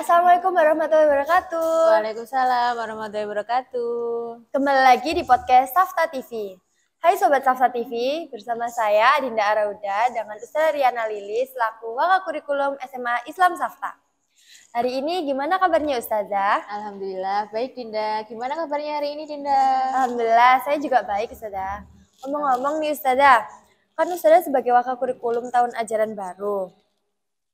Assalamualaikum warahmatullahi wabarakatuh. Waalaikumsalam warahmatullahi wabarakatuh. Kembali lagi di podcast Safta TV. Hai Sobat Safta TV, bersama saya Adinda Arauda dengan Ustazah Riana Lilis selaku Wakakurikulum SMA Islam Safta. Hari ini gimana kabarnya Ustazah? Alhamdulillah baik Dinda. Gimana kabarnya hari ini Dinda? Alhamdulillah saya juga baik Ustazah. Ngomong-ngomong nih Ustazah, kan Ustazah sebagai Wakakurikulum tahun ajaran baru.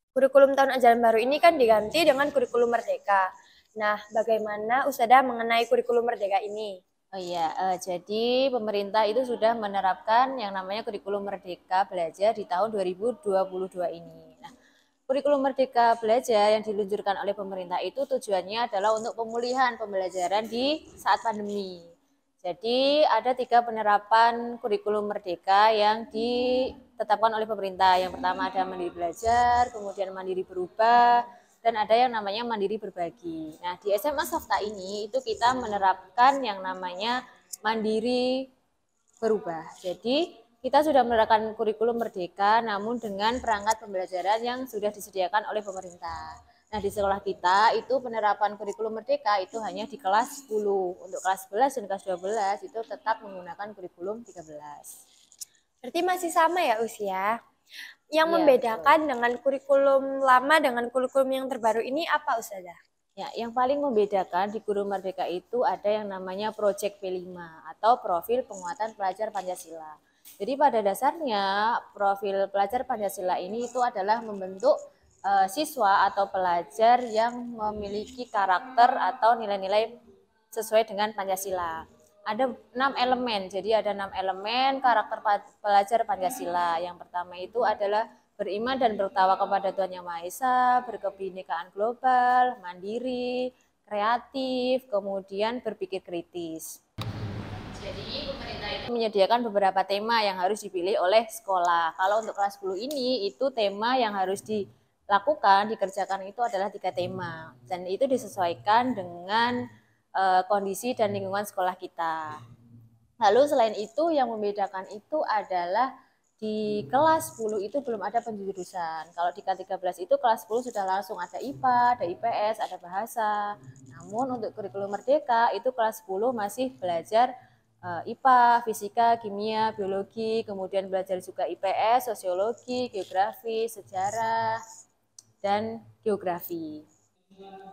Kurikulum tahun ajaran baru ini kan diganti dengan kurikulum merdeka. Nah, bagaimana Ustazah mengenai kurikulum merdeka ini? Oh iya, jadi pemerintah itu sudah menerapkan yang namanya kurikulum merdeka belajar di tahun 2022 ini. Nah, kurikulum merdeka belajar yang diluncurkan oleh pemerintah itu tujuannya adalah untuk pemulihan pembelajaran di saat pandemi. Jadi ada 3 penerapan kurikulum merdeka yang ditetapkan oleh pemerintah. Yang pertama ada mandiri belajar, kemudian mandiri berubah, dan ada yang namanya mandiri berbagi. Nah, di SMA Safta ini itu kita menerapkan yang namanya mandiri berubah. Jadi kita sudah menerapkan kurikulum merdeka namun dengan perangkat pembelajaran yang sudah disediakan oleh pemerintah. Nah, di sekolah kita itu penerapan kurikulum merdeka itu hanya di kelas 10. Untuk kelas 11 dan kelas 12 itu tetap menggunakan kurikulum 13. Berarti masih sama ya usia? Yang Iya, membedakan dengan kurikulum lama dengan kurikulum yang terbaru ini apa Ustazah? Ya, yang paling membedakan di Guru Merdeka itu ada yang namanya Project P5 atau Profil Penguatan Pelajar Pancasila. Jadi pada dasarnya profil pelajar Pancasila ini itu adalah membentuk siswa atau pelajar yang memiliki karakter atau nilai-nilai sesuai dengan Pancasila. Ada 6 elemen, jadi ada 6 elemen karakter pelajar Pancasila. Yang pertama itu adalah beriman dan bertakwa kepada Tuhan Yang Maha Esa, berkebinekaan global, mandiri, kreatif, kemudian berpikir kritis. Jadi pemerintah itu menyediakan beberapa tema yang harus dipilih oleh sekolah. Kalau untuk kelas 10 ini itu tema yang harus dilakukan, dikerjakan itu adalah 3 tema. Dan itu disesuaikan dengan kondisi dan lingkungan sekolah kita. Lalu selain itu yang membedakan itu adalah di kelas 10 itu belum ada penjurusan. Kalau di K13 itu kelas 10 sudah langsung ada IPA, ada IPS, ada bahasa. Namun untuk kurikulum merdeka itu kelas 10 masih belajar IPA, fisika, kimia, biologi, kemudian belajar juga IPS, sosiologi, geografi, sejarah, dan geografi.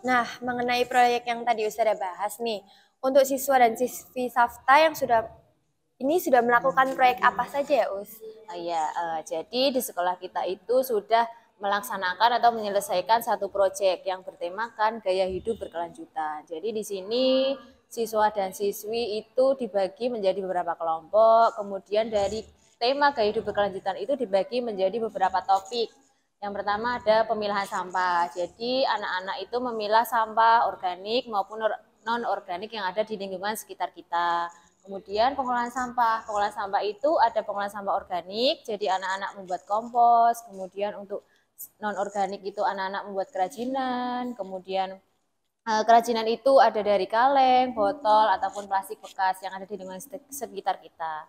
Nah, mengenai proyek yang tadi Ustazah bahas nih, untuk siswa dan siswi Safta yang sudah melakukan proyek apa saja ya Us? Jadi di sekolah kita itu sudah melaksanakan atau menyelesaikan satu proyek yang bertemakan gaya hidup berkelanjutan. Jadi di sini siswa dan siswi itu dibagi menjadi beberapa kelompok, kemudian dari tema gaya hidup berkelanjutan itu dibagi menjadi beberapa topik. Yang pertama ada pemilahan sampah. Jadi anak-anak itu memilah sampah organik maupun non-organik yang ada di lingkungan sekitar kita. Kemudian pengolahan sampah. Pengolahan sampah itu ada pengolahan sampah organik, jadi anak-anak membuat kompos. Kemudian untuk non-organik itu anak-anak membuat kerajinan. Kemudian kerajinan itu ada dari kaleng, botol, ataupun plastik bekas yang ada di lingkungan sekitar kita.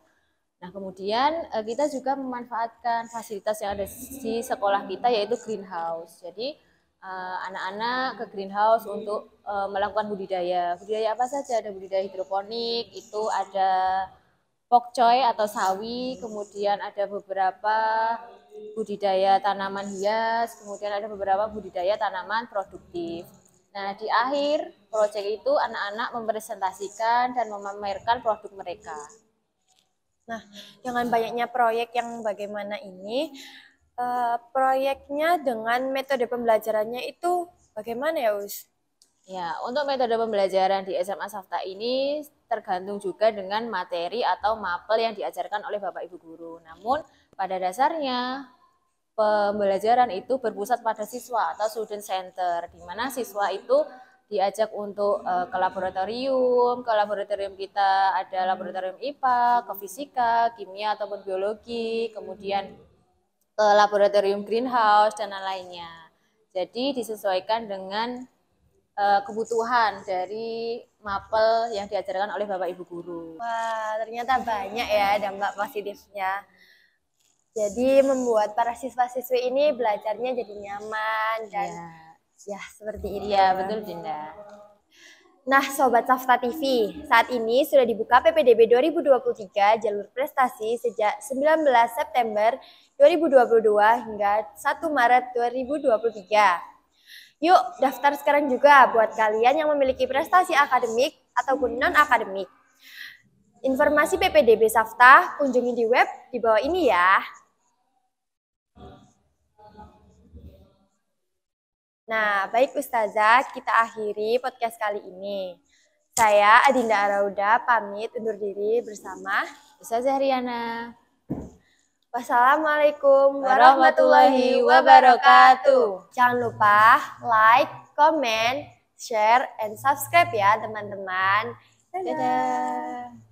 Nah, kemudian kita juga memanfaatkan fasilitas yang ada di sekolah kita yaitu greenhouse. Jadi anak-anak ke greenhouse untuk melakukan budidaya. Budidaya apa saja? Ada budidaya hidroponik, itu ada pokcoy atau sawi, kemudian ada beberapa budidaya tanaman hias, kemudian ada beberapa budidaya tanaman produktif. Nah, di akhir proyek itu anak-anak mempresentasikan dan memamerkan produk mereka. Nah, dengan banyaknya proyek yang bagaimana ini, proyeknya dengan metode pembelajarannya itu bagaimana ya Us? Ya, untuk metode pembelajaran di SMA Safta ini tergantung juga dengan materi atau mapel yang diajarkan oleh Bapak Ibu Guru. Namun pada dasarnya pembelajaran itu berpusat pada siswa atau student center, di mana siswa itu diajak untuk ke laboratorium. Ke laboratorium kita ada laboratorium IPA, ke fisika, kimia ataupun biologi, kemudian ke laboratorium greenhouse dan lain-lainnya. Jadi disesuaikan dengan kebutuhan dari mapel yang diajarkan oleh Bapak Ibu Guru. Wah, ternyata banyak ya dampak positifnya. Jadi membuat para siswa-siswi ini belajarnya jadi nyaman dan Ya, seperti itu. Iya, betul Dinda. Nah, Sobat Safta TV, saat ini sudah dibuka PPDB 2023 jalur prestasi sejak 19 September 2022 hingga 1 Maret 2023. Yuk, daftar sekarang juga buat kalian yang memiliki prestasi akademik ataupun non-akademik. Informasi PPDB Safta kunjungi di web di bawah ini ya. Nah, baik Ustazah, kita akhiri podcast kali ini. Saya Adinda Arauda pamit undur diri bersama Ustazah Riana. Wassalamualaikum warahmatullahi wabarakatuh. Jangan lupa like, comment, share, and subscribe ya teman-teman. Dadah.